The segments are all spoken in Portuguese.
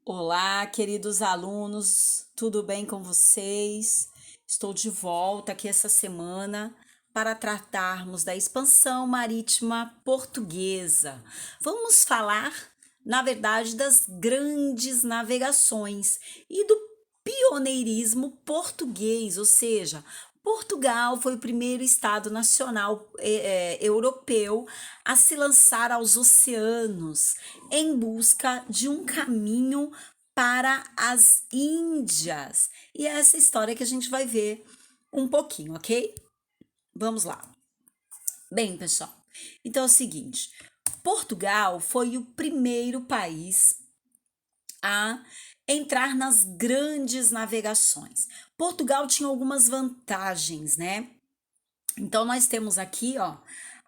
Olá, queridos alunos, tudo bem com vocês? Estou de volta aqui essa semana para tratarmos da expansão marítima portuguesa. Vamos falar, na verdade, das grandes navegações e do pioneirismo português, ou seja, Portugal foi o primeiro estado nacional europeu a se lançar aos oceanos em busca de um caminho para as Índias. E é essa história que a gente vai ver um pouquinho, ok? Vamos lá. Bem, pessoal, então é o seguinte: Portugal foi o primeiro país a entrar nas grandes navegações. Portugal tinha algumas vantagens, né? Então nós temos aqui, ó,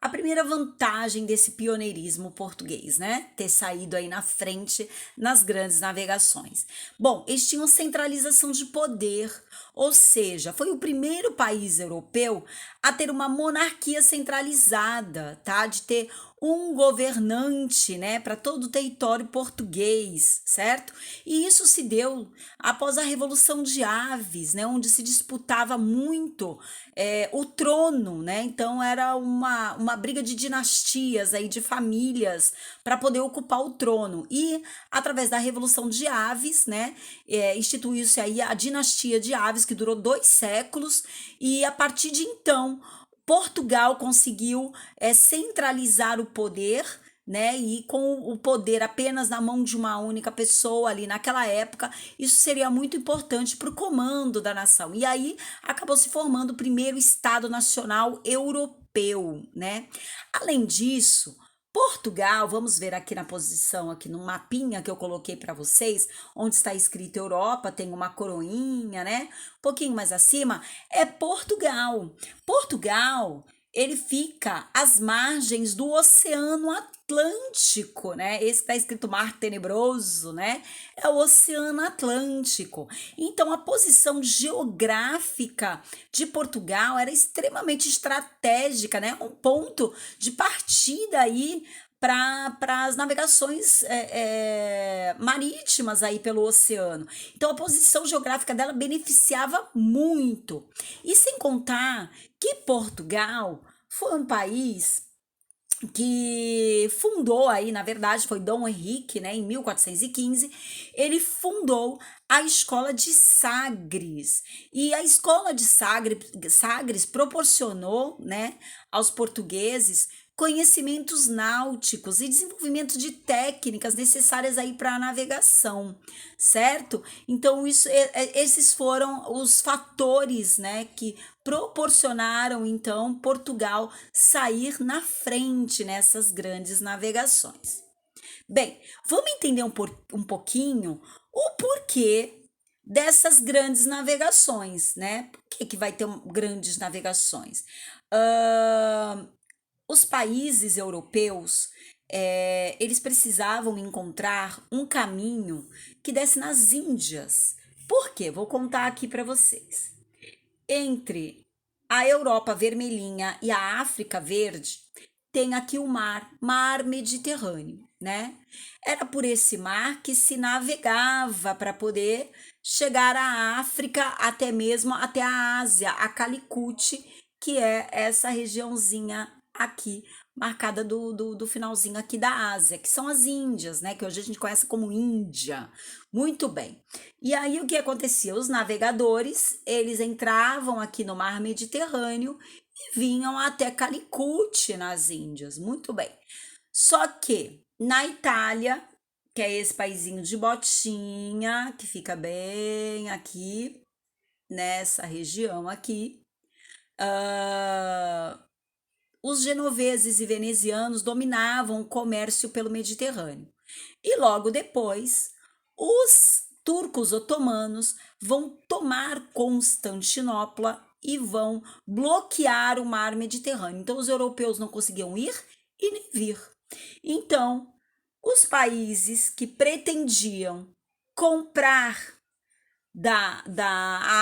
a primeira vantagem desse pioneirismo português, né? Ter saído aí na frente nas grandes navegações. Bom, eles tinham centralização de poder, ou seja, foi o primeiro país europeu a ter uma monarquia centralizada, tá? De ter um governante, né, para todo o território português, certo? E isso se deu após a Revolução de Aves, né, onde se disputava muito o trono, né? Então era uma briga de dinastias aí, de famílias, para poder ocupar o trono. E através da Revolução de Aves, né, instituiu-se aí a dinastia de Aves, que durou 2 séculos, e a partir de então Portugal conseguiu centralizar o poder, né? E com o poder apenas na mão de uma única pessoa ali naquela época, isso seria muito importante para o comando da nação. E aí acabou se formando o primeiro Estado Nacional Europeu, né? Além disso, Portugal, vamos ver aqui na posição, aqui no mapinha que eu coloquei para vocês, onde está escrito Europa, tem uma coroinha, né? Um pouquinho mais acima, é Portugal. Portugal, ele fica às margens do Oceano Atlântico, né? Esse que tá escrito Mar Tenebroso, né? É o Oceano Atlântico. Então, a posição geográfica de Portugal era extremamente estratégica, né? Um ponto de partida aí para as navegações marítimas aí pelo oceano. Então, a posição geográfica dela beneficiava muito. E sem contar que Portugal foi um país que fundou aí, na verdade, foi Dom Henrique, né, em 1415, ele fundou a escola de Sagres. E a escola de Sagres proporcionou, né, aos portugueses conhecimentos náuticos e desenvolvimento de técnicas necessárias aí para a navegação, certo? Então esses foram os fatores, né, que proporcionaram então Portugal sair na frente nessas grandes navegações. Bem, vamos entender um pouquinho o porquê dessas grandes navegações, né? Por que vai ter grandes navegações? Ahn, os países europeus, eles precisavam encontrar um caminho que desse nas Índias. Por quê? Vou contar aqui para vocês. Entre a Europa vermelhinha e a África verde, tem aqui o mar Mediterrâneo, né? Era por esse mar que se navegava para poder chegar à África, até mesmo até a Ásia, a Calicut, que é essa regiãozinha aqui, marcada do finalzinho aqui da Ásia, que são as Índias, né? Que hoje a gente conhece como Índia. Muito bem. E aí o que acontecia? Os navegadores, eles entravam aqui no mar Mediterrâneo e vinham até Calicut, nas Índias. Muito bem. Só que na Itália, que é esse paizinho de botinha, que fica bem aqui, nessa região aqui, ah, os genoveses e venezianos dominavam o comércio pelo Mediterrâneo. E logo depois, os turcos otomanos vão tomar Constantinopla e vão bloquear o mar Mediterrâneo. Então, os europeus não conseguiam ir e nem vir. Então, os países que pretendiam comprar da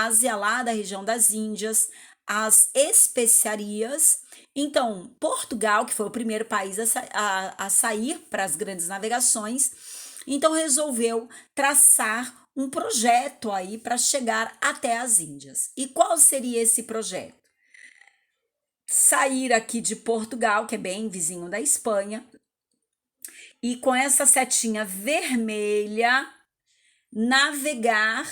Ásia, lá da região das Índias, as especiarias. Então, Portugal, que foi o primeiro país a sair para as grandes navegações, Então resolveu traçar um projeto aí para chegar até as Índias. E qual seria esse projeto? Sair aqui de Portugal, que é bem vizinho da Espanha, e com essa setinha vermelha navegar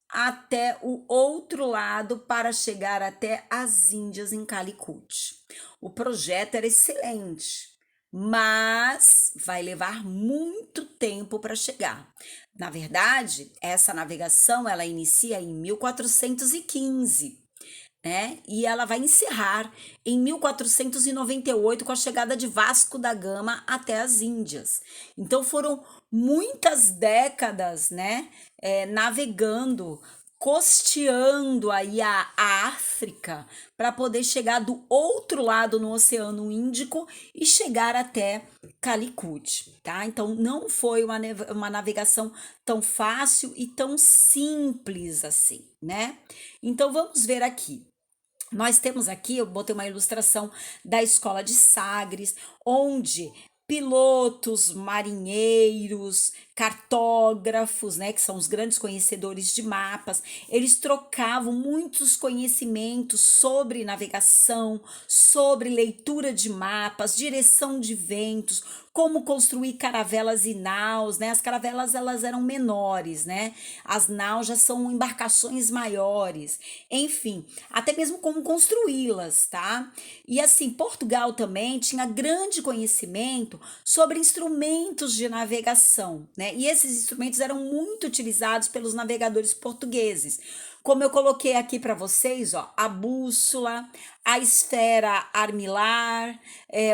até o outro lado para chegar até as Índias em Calicut. O projeto era excelente, mas vai levar muito tempo para chegar. Na verdade, essa navegação ela inicia em 1415, né? E ela vai encerrar em 1498 com a chegada de Vasco da Gama até as Índias. Então foram muitas décadas, né? Navegando, costeando aí a África para poder chegar do outro lado no Oceano Índico e chegar até Calicut, tá? Então não foi uma navegação tão fácil e tão simples assim, né? Então vamos ver aqui. Nós temos aqui, eu botei uma ilustração da escola de Sagres, onde pilotos, marinheiros, cartógrafos, né, que são os grandes conhecedores de mapas, eles trocavam muitos conhecimentos sobre navegação, sobre leitura de mapas, direção de ventos, como construir caravelas e naus, né? As caravelas elas eram menores, né? As naus já são embarcações maiores. Enfim, até mesmo como construí-las, tá? E assim, Portugal também tinha grande conhecimento sobre instrumentos de navegação, né? E esses instrumentos eram muito utilizados pelos navegadores portugueses. Como eu coloquei aqui para vocês, ó, a bússola, a esfera armilar,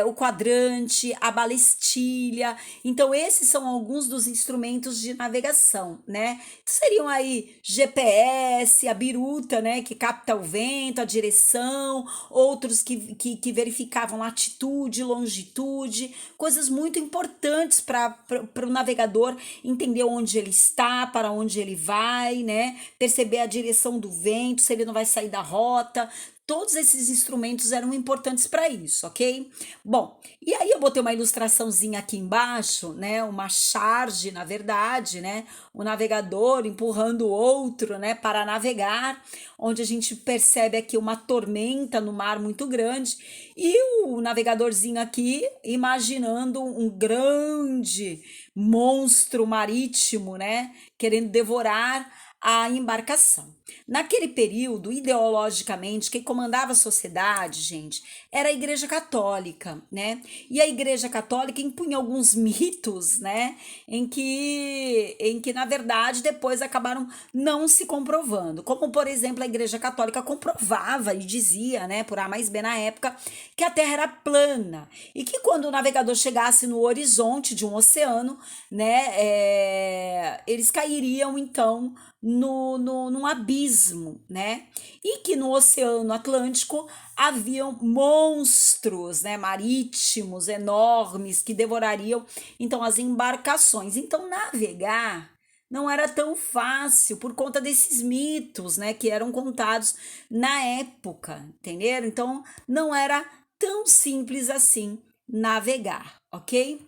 o quadrante, a balestilha. Então, esses são alguns dos instrumentos de navegação, né? Seriam aí GPS, a biruta, né, que capta o vento, a direção, outros que verificavam latitude, longitude, coisas muito importantes para o navegador entender onde ele está, para onde ele vai, né? Perceber a direção do vento, se ele não vai sair da rota. Todos esses instrumentos eram importantes para isso, ok? Bom, e aí eu botei uma ilustraçãozinha aqui embaixo, né? Uma charge, na verdade, né? O navegador empurrando o outro, né? Para navegar, onde a gente percebe aqui uma tormenta no mar muito grande e o navegadorzinho aqui imaginando um grande monstro marítimo, né? Querendo devorar a embarcação. Naquele período, ideologicamente, quem comandava a sociedade, gente, era a Igreja Católica, né? E a Igreja Católica impunha alguns mitos, né? Em que na verdade, depois acabaram não se comprovando. Como, por exemplo, a Igreja Católica comprovava e dizia, né, por A mais B na época, que a Terra era plana e que quando o navegador chegasse no horizonte de um oceano, né, eles cairiam, então, num abismo, né? E que no Oceano Atlântico haviam monstros, né, marítimos enormes que devorariam então as embarcações. Então navegar não era tão fácil por conta desses mitos, né, que eram contados na época, entenderam? Então não era tão simples assim navegar, ok?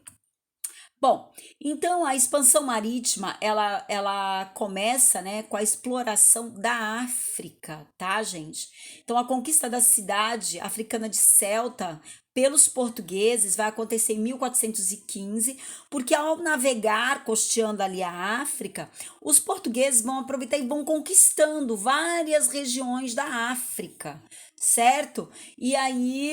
Bom, então a expansão marítima ela começa, né, com a exploração da África, tá, gente? Então a conquista da cidade africana de Ceuta pelos portugueses vai acontecer em 1415, porque ao navegar costeando ali a África, os portugueses vão aproveitar e vão conquistando várias regiões da África, certo? E aí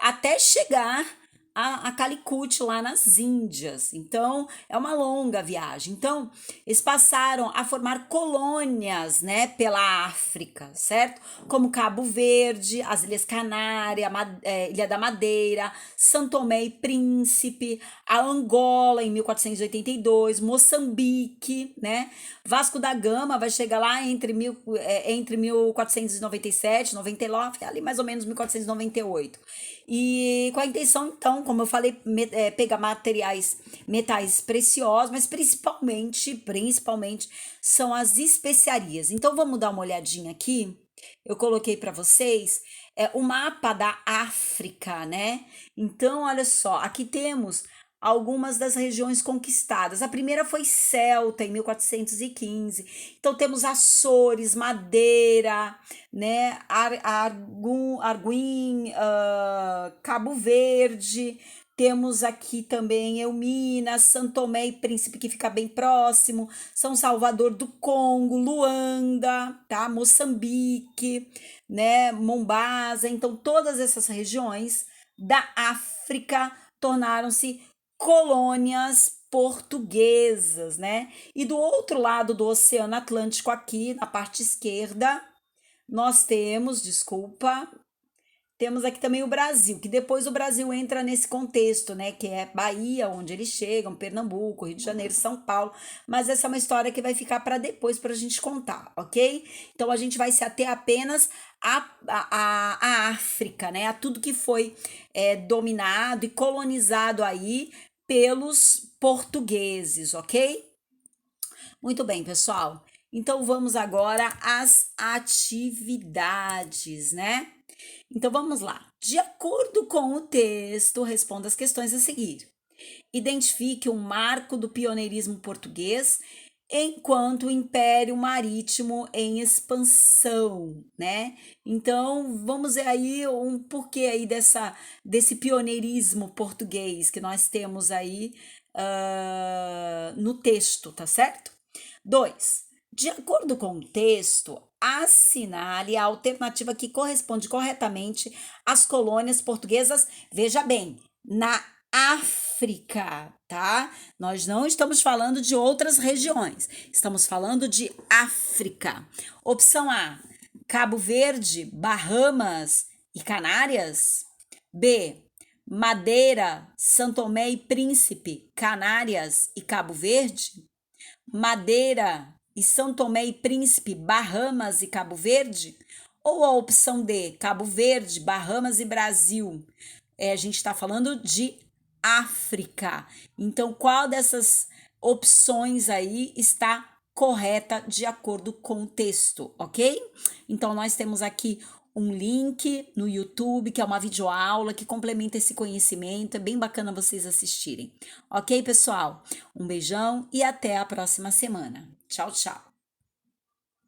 até chegar a Calicut, lá nas Índias. Então, é uma longa viagem. Então, eles passaram a formar colônias, né, pela África, certo? Como Cabo Verde, as Ilhas Canárias, Ilha da Madeira, São Tomé e Príncipe, a Angola em 1482, Moçambique, né? Vasco da Gama vai chegar lá entre 1497 e 99, ali mais ou menos 1498. E com a intenção, então, como eu falei, pegar metais preciosos, mas principalmente são as especiarias. Então vamos dar uma olhadinha aqui. Eu coloquei para vocês o mapa da África, né? Então, olha só, aqui temos algumas das regiões conquistadas. A primeira foi Celta, em 1415. Então temos Açores, Madeira, né, Arguim, Cabo Verde. Temos aqui também Elmina, São Tomé e Príncipe, que fica bem próximo, São Salvador do Congo, Luanda, tá? Moçambique, né? Mombasa. Então, todas essas regiões da África tornaram-se colônias portuguesas, né? E do outro lado do Oceano Atlântico, aqui na parte esquerda, nós temos, desculpa, temos aqui também o Brasil, que depois o Brasil entra nesse contexto, né? Que é Bahia, onde eles chegam, Pernambuco, Rio de Janeiro, São Paulo. Mas essa é uma história que vai ficar para depois para a gente contar, ok? Então a gente vai se ater apenas à África, né? A tudo que foi dominado e colonizado aí pelos portugueses, ok? Muito bem, pessoal. Então vamos agora às atividades, né? Então vamos lá. De acordo com o texto, responda as questões a seguir. Identifique um marco do pioneirismo português enquanto Império Marítimo em expansão, né? Então, vamos ver aí um porquê aí desse pioneirismo português que nós temos aí no texto, tá certo? 2. De acordo com o texto, assinale a alternativa que corresponde corretamente às colônias portuguesas, veja bem, na África, tá? Nós não estamos falando de outras regiões, estamos falando de África. Opção A, Cabo Verde, Bahamas e Canárias. B, Madeira, São Tomé e Príncipe, Canárias e Cabo Verde. Madeira e São Tomé e Príncipe, Bahamas e Cabo Verde? Ou a opção D, Cabo Verde, Bahamas e Brasil? A gente está falando de África. Então, qual dessas opções aí está correta de acordo com o texto, ok? Então, nós temos aqui um link no YouTube, que é uma videoaula que complementa esse conhecimento. É bem bacana vocês assistirem. Ok, pessoal? Um beijão e até a próxima semana. Tchau, tchau.